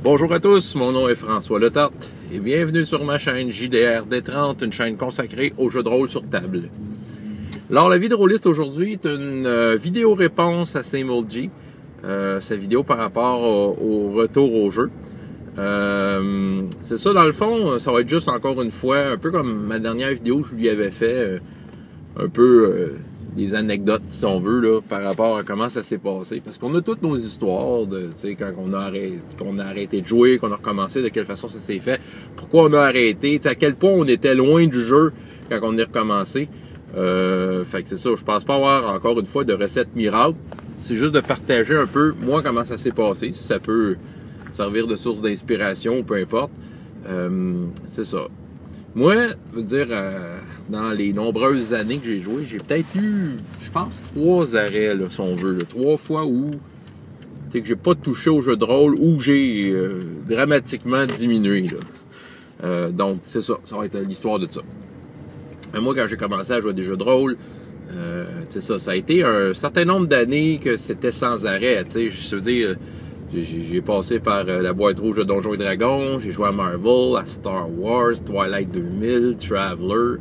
Bonjour à tous, mon nom est François Letarte et bienvenue sur ma chaîne JDR D30, une chaîne consacrée aux jeux de rôle sur table. Alors la vidéo liste aujourd'hui est une vidéo réponse à Simulg, sa vidéo par rapport au retour au jeu. C'est ça, dans le fond, ça va être juste encore une fois, un peu comme ma dernière vidéo, je lui avais fait un peu des anecdotes, si on veut, là, par rapport à comment ça s'est passé. Parce qu'on a toutes nos histoires de, quand on a arrêté de jouer, qu'on a recommencé, de quelle façon ça s'est fait, pourquoi on a arrêté, à quel point on était loin du jeu quand on est recommencé. Fait que c'est ça, je pense pas avoir encore une fois de recette miracle. C'est juste de partager un peu, moi, comment ça s'est passé, si ça peut servir de source d'inspiration ou peu importe. C'est ça. Moi, je veux dire, dans les nombreuses années que j'ai joué, j'ai peut-être eu, je pense, 3 arrêts, là, si on veut. Là, 3 fois où que j'ai pas touché au jeu de rôle, où j'ai dramatiquement diminué. Là. Donc, c'est ça. Ça va être l'histoire de ça. Moi, quand j'ai commencé à jouer à des jeux de rôle, c'est ça. Ça a été un certain nombre d'années que c'était sans arrêt. Je veux dire, j'ai passé par la boîte rouge de Donjons et Dragons, j'ai joué à Marvel, à Star Wars, Twilight 2000, Traveler,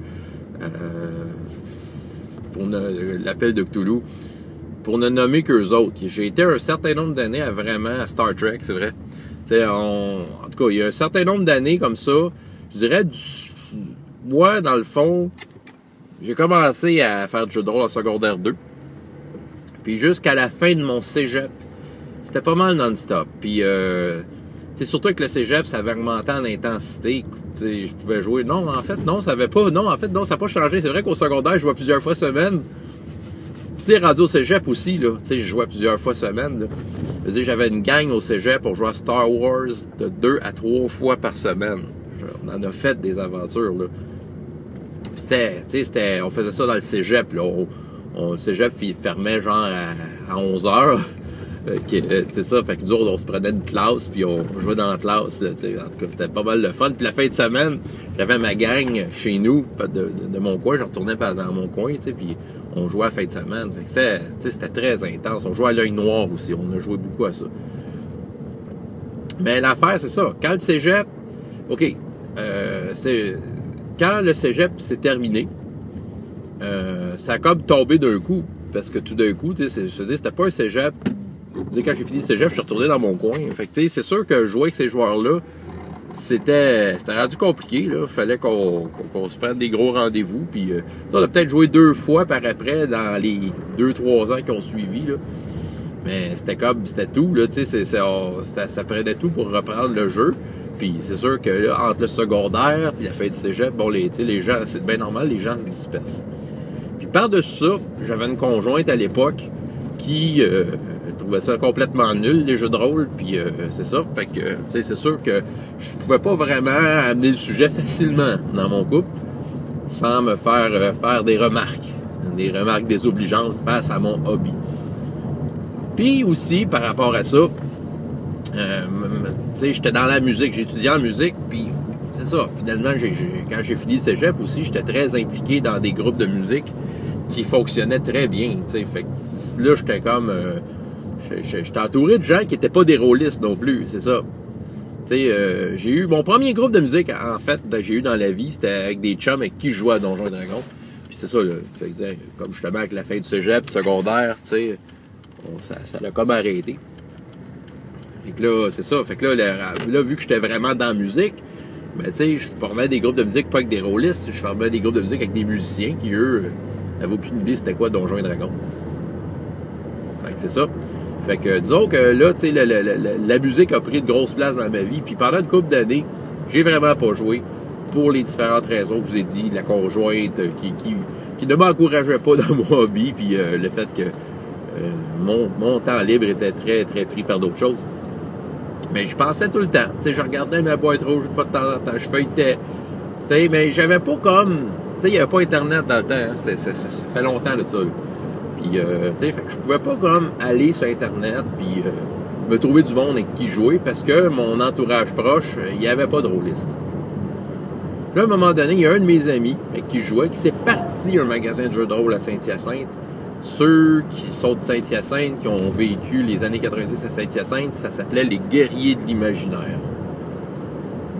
l'appel de Cthulhu, pour ne nommer qu'eux autres. J'ai été un certain nombre d'années à vraiment à Star Trek, c'est vrai. En tout cas, il y a un certain nombre d'années comme ça, je dirais, moi, dans le fond, j'ai commencé à faire du jeu de rôle en secondaire 2, puis jusqu'à la fin de mon cégep, c'était pas mal non-stop. Puis, surtout avec le cégep, ça avait augmenté en intensité. Je pouvais jouer. Non, en fait, non, ça avait pas. Non, en fait, non, ça n'a pas changé. C'est vrai qu'au secondaire, je jouais plusieurs fois semaine. Puis, rendu au cégep aussi, là. Je jouais plusieurs fois semaine. Là. J'avais une gang au cégep pour jouer à Star Wars de 2 à 3 fois par semaine. On en a fait des aventures, là. Puis, on faisait ça dans le cégep, là. Le cégep, il fermait genre à 11 heures. C'est ça, fait que nous autres, on se prenait une classe, puis on jouait dans la classe, là, en tout cas, c'était pas mal de fun. Puis la fin de semaine, j'avais ma gang chez nous, de mon coin, je retournais dans mon coin, puis on jouait à la fin de semaine. Fait que c'était très intense. On jouait à l'œil noir aussi, on a joué beaucoup à ça. Mais l'affaire, c'est ça, quand le cégep, OK, quand le cégep s'est terminé, ça a comme tombé d'un coup, parce que tout d'un coup, c'était pas un cégep. Quand j'ai fini le cégep, je suis retourné dans mon coin. Fait que, c'est sûr que jouer avec ces joueurs-là, c'était rendu compliqué. Là. Fallait qu'on se prenne des gros rendez-vous. Puis, on a peut-être joué 2 fois par après dans les 2-3 ans qui ont suivi. Là. Mais c'était tout. Là, ça prenait tout pour reprendre le jeu. Puis c'est sûr que là, entre le secondaire et la fin du cégep, bon, les gens, c'est bien normal, les gens se dispersent. Puis par-dessus ça, j'avais une conjointe à l'époque qui trouvait ça complètement nul, les jeux de rôle, puis c'est ça. Fait que, c'est sûr que je pouvais pas vraiment amener le sujet facilement dans mon couple sans me faire des remarques désobligeantes face à mon hobby. Puis aussi, par rapport à ça, j'étais dans la musique, j'ai étudié en musique, puis c'est ça, finalement, quand j'ai fini le cégep aussi, j'étais très impliqué dans des groupes de musique qui fonctionnaient très bien, fait que là, j'étais comme... j'étais entouré de gens qui n'étaient pas des rôlistes non plus, c'est ça. J'ai eu mon premier groupe de musique, en fait, j'ai eu dans la vie, c'était avec des chums avec qui je jouais à Donjons et Dragons. Puis c'est ça, là, fait que, comme justement avec la fin du cégep, secondaire, ça l'a comme arrêté. Fait que là, c'est ça. Fait que là vu que j'étais vraiment dans la musique, ben, je formais des groupes de musique pas avec des rôlistes, je formais des groupes de musique avec des musiciens qui, eux, n'avaient aucune idée c'était quoi Donjons et Dragons. Fait que c'est ça. Fait que disons que là, la musique a pris de grosses places dans ma vie. Puis pendant une couple d'années, j'ai vraiment pas joué pour les différentes raisons que je vous ai dit, la conjointe qui ne m'encourageait pas dans mon hobby, puis le fait que mon temps libre était très, très pris par d'autres choses. Mais je pensais tout le temps. Je regardais ma boîte rouge une fois de temps en temps, je feuilletais. Mais j'avais pas comme... il n'y avait pas Internet dans le temps. Hein, ça fait longtemps de ça. Là. Puis, fait que je pouvais pas comme aller sur Internet puis me trouver du monde avec qui jouer parce que mon entourage proche, il n'y avait pas de rôliste. Puis là, à un moment donné, il y a un de mes amis avec qui je jouais qui s'est parti un magasin de jeux de rôle à Saint-Hyacinthe ceux qui sont de Saint-Hyacinthe, qui ont vécu les années 90 à Saint-Hyacinthe, ça s'appelait les guerriers de l'imaginaire.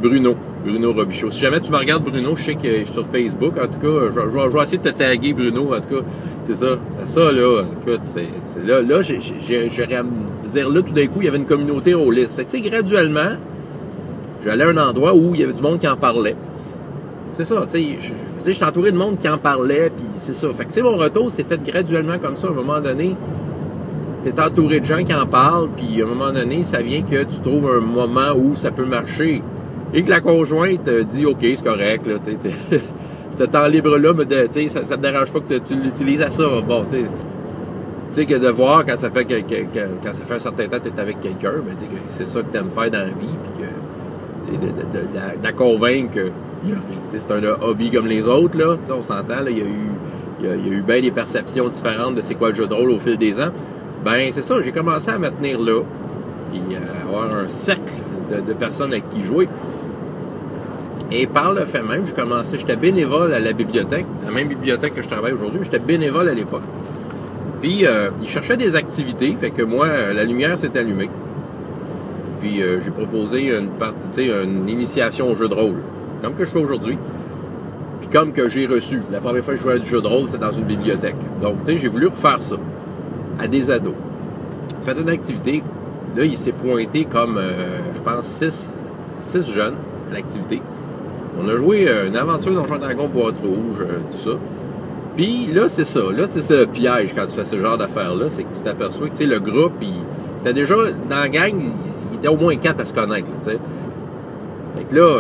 Bruno Robichaud. Si jamais tu me regardes, Bruno, je sais que je suis sur Facebook. En tout cas, je vais essayer de te taguer, Bruno. En tout cas, c'est ça. C'est ça, là. En tout cas, c'est là, là, tout d'un coup, il y avait une communauté rôliste. Fait que, tu sais, graduellement, j'allais à un endroit où il y avait du monde qui en parlait. C'est ça, tu sais. Je suis entouré de monde qui en parlait, puis c'est ça. Fait que, tu sais, mon retour s'est fait graduellement comme ça. À un moment donné, tu es entouré de gens qui en parlent, puis à un moment donné, ça vient que tu trouves un moment où ça peut marcher. Et que la conjointe dit « OK, c'est correct, là, tu sais, ce temps libre-là, ça te dérange pas que tu l'utilises à ça. » Bon, tu sais que de voir quand ça fait quand ça fait un certain temps que tu es avec quelqu'un, ben, tu sais que c'est ça que tu aimes faire dans la vie, puis que, tu sais, de la convaincre que c'est un hobby comme les autres, là, tu sais, on s'entend, là, il y a eu bien des perceptions différentes de c'est quoi le jeu de rôle au fil des ans. Ben, c'est ça, j'ai commencé à me tenir là, puis avoir un cercle de personnes avec qui jouer. Et par le fait même, j'étais bénévole à la bibliothèque, la même bibliothèque que je travaille aujourd'hui, j'étais bénévole à l'époque. Puis, ils cherchaient des activités, fait que moi, la lumière s'est allumée. Puis, j'ai proposé une initiation au jeu de rôle, comme que je fais aujourd'hui. Puis, comme que j'ai reçu. La première fois que je jouais à du jeu de rôle, c'était dans une bibliothèque. Donc, tu sais, j'ai voulu refaire ça à des ados. Fait une activité. Là, il s'est pointé comme, je pense, 6 jeunes à l'activité. On a joué une aventure dans Donjons & Dragons Boîte Rouge, tout ça. Puis là, c'est ça. Là, c'est le piège quand tu fais ce genre d'affaires-là. C'est que tu t'aperçois que, tu sais, le groupe, c'était déjà, dans la gang, il était au moins 4 à se connaître, tu sais. Fait que là,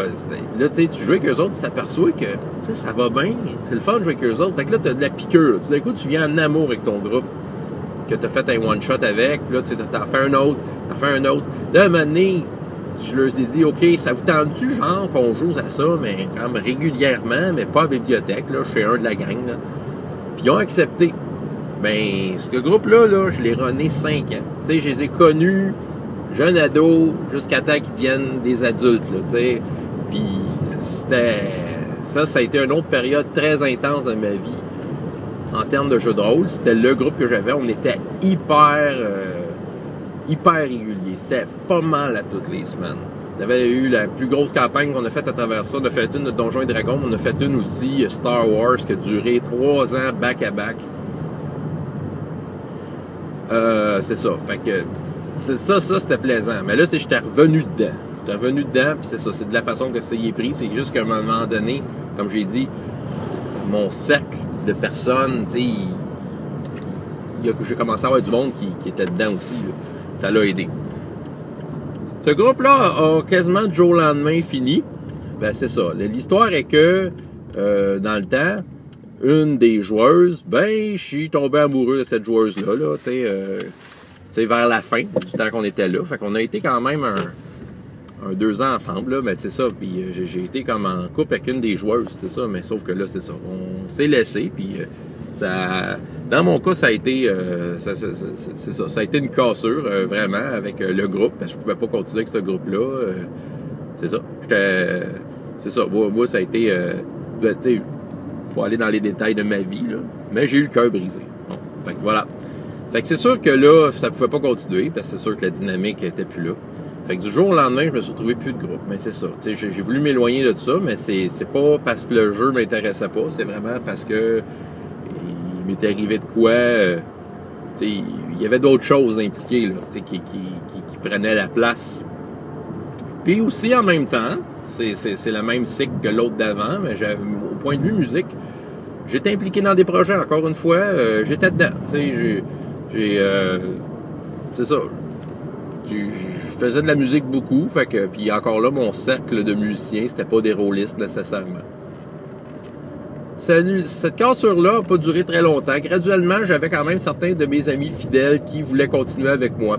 tu sais, tu joues avec eux autres, tu t'aperçois que, tu sais, ça va bien. C'est le fun de jouer avec eux autres. Fait que là, tu as de la piqûre. Tout d'un coup, tu viens en amour avec ton groupe que tu as fait un one-shot avec. Là, tu sais, t'en fais un autre, Là, à un moment donné, je leur ai dit, OK, ça vous tente-tu, genre, qu'on joue à ça, mais quand même régulièrement, mais pas à la bibliothèque, là, chez un de la gang, là. Puis ils ont accepté. Ben, ce groupe-là, là, je l'ai runné 5 ans. Tu sais, je les ai connus, jeunes ados, jusqu'à temps qu'ils deviennent des adultes, là, tu sais. Puis ça a été une autre période très intense de ma vie en termes de jeu de rôle. C'était le groupe que j'avais. On était hyper régulier. C'était pas mal à toutes les semaines. On avait eu la plus grosse campagne qu'on a faite à travers ça. On a fait une de Donjons & Dragons. On a fait une aussi, Star Wars, qui a duré 3 ans back-à-back. C'est ça. Fait que ça c'était plaisant. Mais là, j'étais revenu dedans. Puis c'est ça. C'est de la façon que ça y est pris. C'est juste qu'à un moment donné, comme j'ai dit, mon cercle de personnes, tu sais, j'ai commencé à avoir du monde qui était dedans aussi, là. Ça l'a aidé. Ce groupe-là a quasiment du jour au lendemain fini. Ben, c'est ça. L'histoire est que, dans le temps, une des joueuses, ben, je suis tombé amoureux de cette joueuse-là, là, tu sais, vers la fin du temps qu'on était là. Fait qu'on a été quand même un 2 ans ensemble, là, mais c'est ça. Puis j'ai été comme en couple avec une des joueuses, c'est ça. Mais sauf que là, c'est ça. On s'est laissé, puis ça... Dans mon cas, ça a été c'est ça. Ça a été une cassure, vraiment, avec le groupe, parce que je pouvais pas continuer avec ce groupe-là. C'est ça. C'est ça. Moi, ça a été... tu sais, faut aller dans les détails de ma vie, là. Mais j'ai eu le cœur brisé. Bon. Fait que voilà. Fait que c'est sûr que là, ça pouvait pas continuer, parce que c'est sûr que la dynamique était plus là. Fait que du jour au lendemain, je me suis retrouvé plus de groupe. Mais c'est ça. Tu sais, j'ai voulu m'éloigner de ça, mais c'est pas parce que le jeu m'intéressait pas, c'est vraiment parce que il m'était arrivé de quoi, tu sais, il y avait d'autres choses impliquées, là, tu sais, qui prenaient la place. Puis aussi, en même temps, c'est le même cycle que l'autre d'avant, mais au point de vue musique, j'étais impliqué dans des projets, encore une fois, j'étais dedans, tu sais, c'est ça, je faisais de la musique beaucoup, fait que, puis encore là, mon cercle de musiciens, c'était pas des rôlistes nécessairement. Cette cassure-là n'a pas duré très longtemps. Graduellement, j'avais quand même certains de mes amis fidèles qui voulaient continuer avec moi.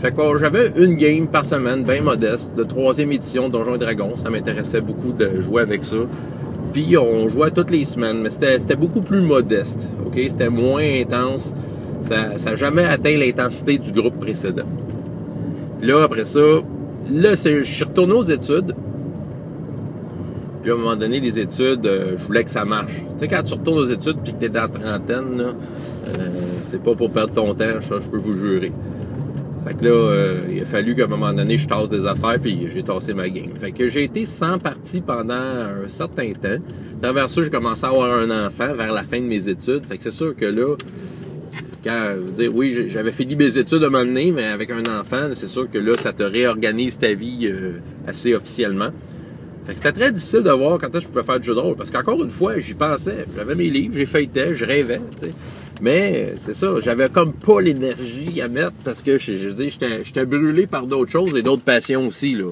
Fait que j'avais une game par semaine, bien modeste, de 3e édition de Donjons & Dragons. Ça m'intéressait beaucoup de jouer avec ça. Puis on jouait toutes les semaines, mais c'était beaucoup plus modeste. OK? C'était moins intense. Ça n'a jamais atteint l'intensité du groupe précédent. Là, après ça, je suis retourné aux études. Puis à un moment donné, les études, je voulais que ça marche. Tu sais, quand tu retournes aux études puis que tu es dans la trentaine, là, c'est pas pour perdre ton temps, ça, je peux vous jurer. Fait que là, il a fallu qu'à un moment donné, je tasse des affaires puis j'ai tassé ma game. Fait que j'ai été sans parti pendant un certain temps. À travers ça, j'ai commencé à avoir un enfant vers la fin de mes études. Fait que c'est sûr que là, quand, dire, oui, j'avais fini mes études à un moment donné, mais avec un enfant, c'est sûr que là, ça te réorganise ta vie assez officiellement. Fait que c'était très difficile de voir quand est-ce que je pouvais faire du jeu de rôle. Parce qu'encore une fois, j'y pensais. J'avais mes livres, j'ai feuilleté, je rêvais, tu sais. Mais c'est ça, j'avais comme pas l'énergie à mettre parce que je dis, j'étais brûlé par d'autres choses et d'autres passions aussi, là.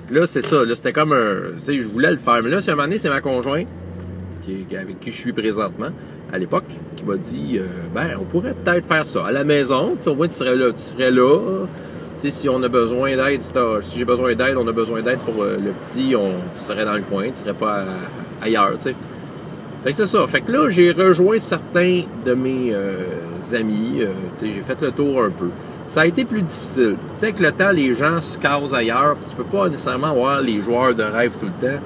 Là, c'est ça, là, c'était comme un. Tu sais, je voulais le faire. Mais là, à un moment donné, c'est ma conjointe, avec qui je suis présentement, à l'époque, qui m'a dit ben, on pourrait peut-être faire ça à la maison. Tu sais, au moins, tu serais là. Tu sais, si on a besoin d'aide, si j'ai besoin d'aide, on a besoin d'aide pour le petit, tu serais dans le coin, tu serais pas ailleurs, tu sais. Fait que c'est ça. Fait que là, j'ai rejoint certains de mes amis. Tu sais, j'ai fait le tour un peu. Ça a été plus difficile. Tu sais, avec le temps, les gens se casent ailleurs, puis tu peux pas nécessairement avoir les joueurs de rêve tout le temps.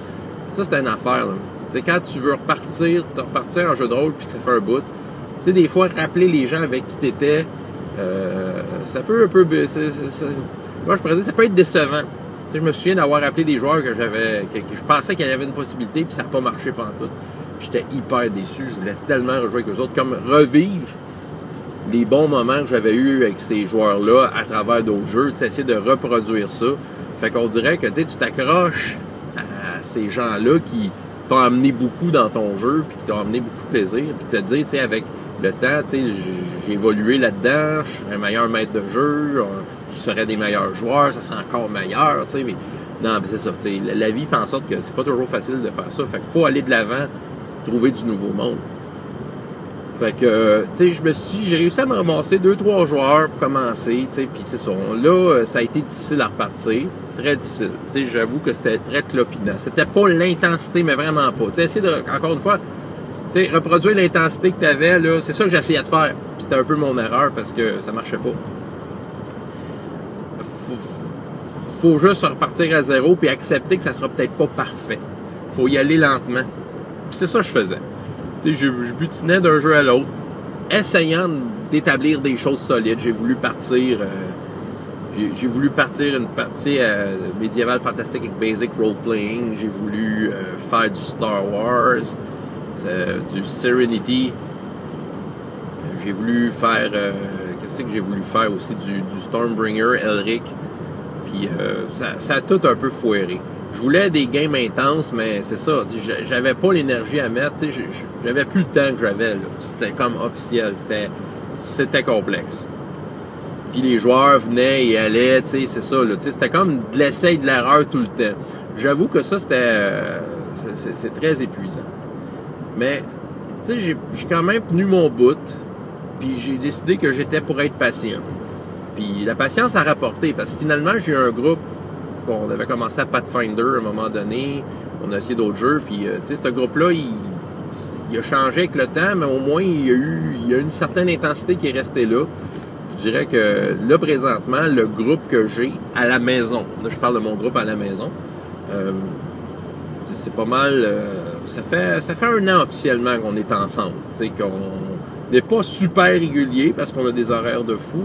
Ça, c'est une affaire, là. Tu sais, quand tu veux repartir en jeu de rôle, puis que ça fait un bout, tu sais, des fois, rappeler les gens avec qui t'étais, ça peut un peu... moi, je pourrais dire, ça peut être décevant. Tu sais, je me souviens d'avoir appelé des joueurs que je pensais qu'il y avait une possibilité, puis ça n'a pas marché pantoute. Puis j'étais hyper déçu. Je voulais tellement rejouer avec eux autres, comme revivre les bons moments que j'avais eus avec ces joueurs-là à travers d'autres jeux, tu sais, essayer de reproduire ça. Fait qu'on dirait que tu t'accroches à ces gens-là qui t'ont amené beaucoup dans ton jeu, puis qui t'ont amené beaucoup de plaisir, puis te dire, tu sais, avec le temps, tu sais, j'ai évolué là-dedans, je serais un meilleur maître de jeu, je serais des meilleurs joueurs, ça serait encore meilleur, tu sais, mais non, c'est ça, tu sais, la vie fait en sorte que c'est pas toujours facile de faire ça, fait qu'il faut aller de l'avant, trouver du nouveau monde. Fait que, tu sais, j'ai réussi à me ramasser 2-3 joueurs pour commencer, tu sais, puis c'est ça. Là, ça a été difficile à repartir, très difficile. Tu sais, j'avoue que c'était très clopinant. C'était pas l'intensité, mais vraiment pas. Tu sais, essayer de, encore une fois, tu sais, reproduire l'intensité que tu avais, là, c'est ça que j'essayais de faire. Puis c'était un peu mon erreur parce que ça marchait pas. Faut juste repartir à zéro puis accepter que ça sera peut-être pas parfait. Faut y aller lentement. Puis c'est ça que je faisais. Tu sais, je butinais d'un jeu à l'autre, essayant d'établir des choses solides. J'ai voulu partir une partie médiévale fantastique avec basic role-playing. J'ai voulu faire du Star Wars, du Serenity. J'ai voulu faire... qu'est-ce que j'ai voulu faire aussi? Du Stormbringer, Elric. Puis ça a tout un peu foiré. Je voulais des games intenses, mais c'est ça, j'avais pas l'énergie à mettre, j'avais plus le temps que j'avais, là. C'était comme officiel, c'était complexe. Puis les joueurs venaient et allaient, c'est ça, là, c'était comme de l'essai et de l'erreur tout le temps. J'avoue que ça, c'est très épuisant. Mais, tu sais, j'ai quand même tenu mon bout, puis j'ai décidé que j'étais pour être patient. Puis la patience a rapporté, parce que finalement, j'ai eu un groupe qu'on avait commencé à Pathfinder à un moment donné, on a essayé d'autres jeux, puis tu sais, ce groupe-là, il a changé avec le temps, mais au moins, il y a une certaine intensité qui est restée là. Je dirais que là, présentement, le groupe que j'ai à la maison, là, je parle de mon groupe à la maison, c'est pas mal, ça fait 1 an officiellement qu'on est ensemble, tu sais, qu'on n'est pas super régulier parce qu'on a des horaires de fou,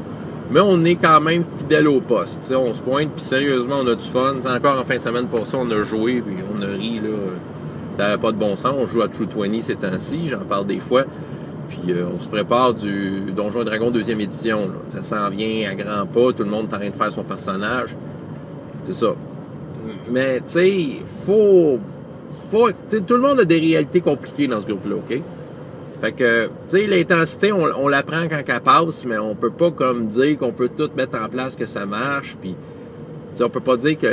mais on est quand même fidèle au poste. T'sais, on se pointe, puis sérieusement, on a du fun. T'sais, encore en fin de semaine passée, on a joué, puis on a ri, là. Ça n'avait pas de bon sens. On joue à True 20 ces temps-ci, j'en parle des fois. Puis on se prépare du Donjons et Dragons 2e édition. Là. Ça s'en vient à grands pas, tout le monde est en train de faire son personnage. C'est ça. Mais, tu sais, tout le monde a des réalités compliquées dans ce groupe-là, OK? Fait que, tu sais, l'intensité, on l'apprend quand elle passe, mais on peut pas comme dire qu'on peut tout mettre en place, que ça marche, puis, tu sais, on peut pas dire que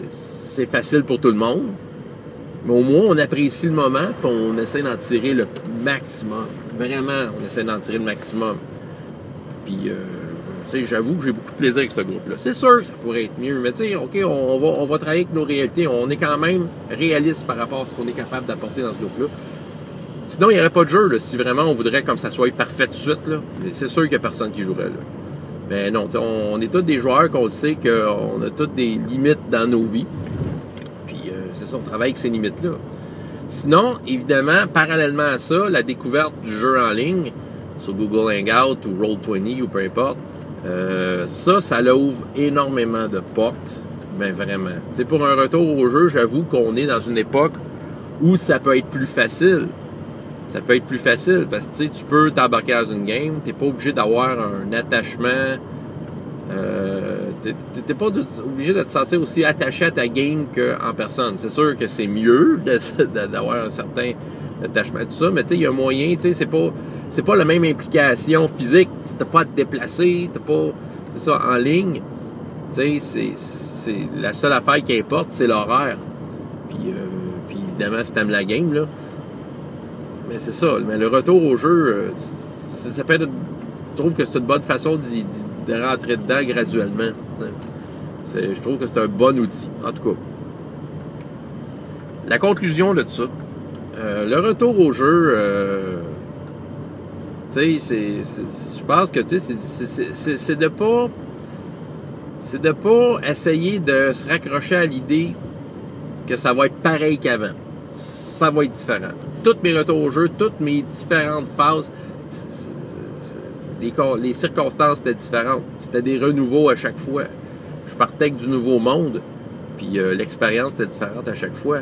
c'est facile pour tout le monde, mais au moins, on apprécie le moment, puis on essaie d'en tirer le maximum. Vraiment, on essaie d'en tirer le maximum. Puis, tu sais, j'avoue que j'ai beaucoup de plaisir avec ce groupe-là. C'est sûr que ça pourrait être mieux, mais tu sais, OK, on va travailler avec nos réalités, on est quand même réaliste par rapport à ce qu'on est capable d'apporter dans ce groupe-là. Sinon, il n'y aurait pas de jeu, là, si vraiment on voudrait comme ça soit parfait tout de suite. Là. C'est sûr qu'il n'y a personne qui jouerait. Là. Mais non, on est tous des joueurs qu'on sait qu'on a toutes des limites dans nos vies. c'est ça, on travaille avec ces limites-là. Sinon, évidemment, parallèlement à ça, la découverte du jeu en ligne, sur Google Hangout ou Roll20 ou peu importe, ça l'ouvre énormément de portes, mais vraiment. Tu sais, pour un retour au jeu, j'avoue qu'on est dans une époque où ça peut être plus facile. Ça peut être plus facile parce que tu sais, tu peux t'embarquer dans une game, t'es pas obligé d'avoir un attachement, t'es pas obligé de te sentir aussi attaché à ta game qu'en personne. C'est sûr que c'est mieux d'avoir un certain attachement à tout ça, mais tu sais, il y a un moyen, tu sais, c'est pas la même implication physique, t'as pas à te déplacer, c'est ça, en ligne, tu sais, c'est la seule affaire qui importe, c'est l'horaire. Puis évidemment, si t'aimes la game, là, mais c'est ça, mais le retour au jeu, ça peut être, je trouve que c'est une bonne façon de rentrer dedans graduellement. Je trouve que c'est un bon outil, en tout cas. La conclusion de tout ça, le retour au jeu, tu sais, je pense que tu sais, c'est de pas essayer de se raccrocher à l'idée que ça va être pareil qu'avant. Ça va être différent. Tous mes retours au jeu, toutes mes différentes phases, les circonstances étaient différentes. C'était des renouveaux à chaque fois. Je partais avec du nouveau monde, puis l'expérience était différente à chaque fois.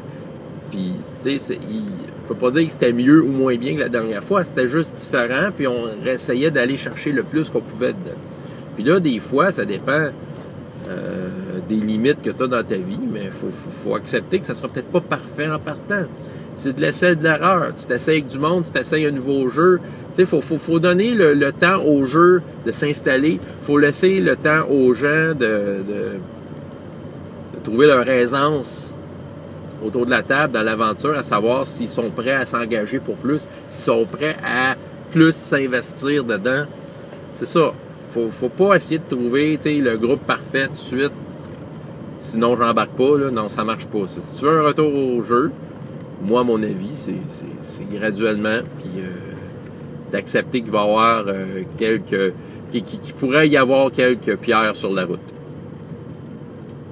Puis, tu sais, on peut pas dire que c'était mieux ou moins bien que la dernière fois. C'était juste différent, puis on essayait d'aller chercher le plus qu'on pouvait dedans. Puis là, des fois, ça dépend des limites que tu as dans ta vie, mais faut accepter que ça sera peut-être pas parfait en partant. C'est de l'essai et de l'erreur. Tu t'essayes avec du monde, tu t'essayes un nouveau jeu. Tu sais, faut donner le temps au jeu de s'installer. Faut laisser le temps aux gens de trouver leur aisance autour de la table dans l'aventure, à savoir s'ils sont prêts à s'engager pour plus, s'ils sont prêts à plus s'investir dedans. C'est ça. Faut pas essayer de trouver, tu sais, le groupe parfait tout de suite. Sinon, j'embarque pas, là. Non, ça marche pas. Si tu veux un retour au jeu, moi, à mon avis, c'est graduellement, puis d'accepter qu'il va y avoir qu'il pourrait y avoir quelques pierres sur la route.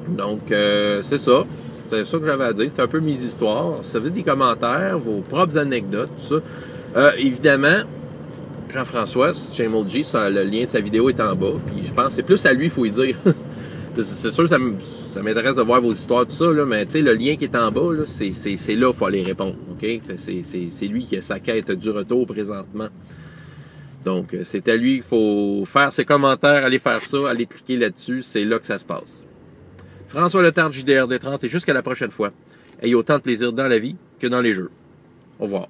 Donc, c'est ça. C'est ça que j'avais à dire. C'est un peu mes histoires. Si vous avez des commentaires, vos propres anecdotes, tout ça. Évidemment, Jean-François, chez Emoji, le lien de sa vidéo est en bas. Puis je pense que c'est plus à lui, il faut y dire. C'est sûr que ça m'intéresse de voir vos histoires, tout ça, là, mais tu sais, le lien qui est en bas, là, c'est là qu'il faut aller répondre. OK? C'est lui qui a sa quête du retour présentement. Donc, c'est à lui qu'il faut faire ses commentaires, aller faire ça, aller cliquer là-dessus. C'est là que ça se passe. François Letarte, JDR D30, et jusqu'à la prochaine fois. Ayez autant de plaisir dans la vie que dans les jeux. Au revoir.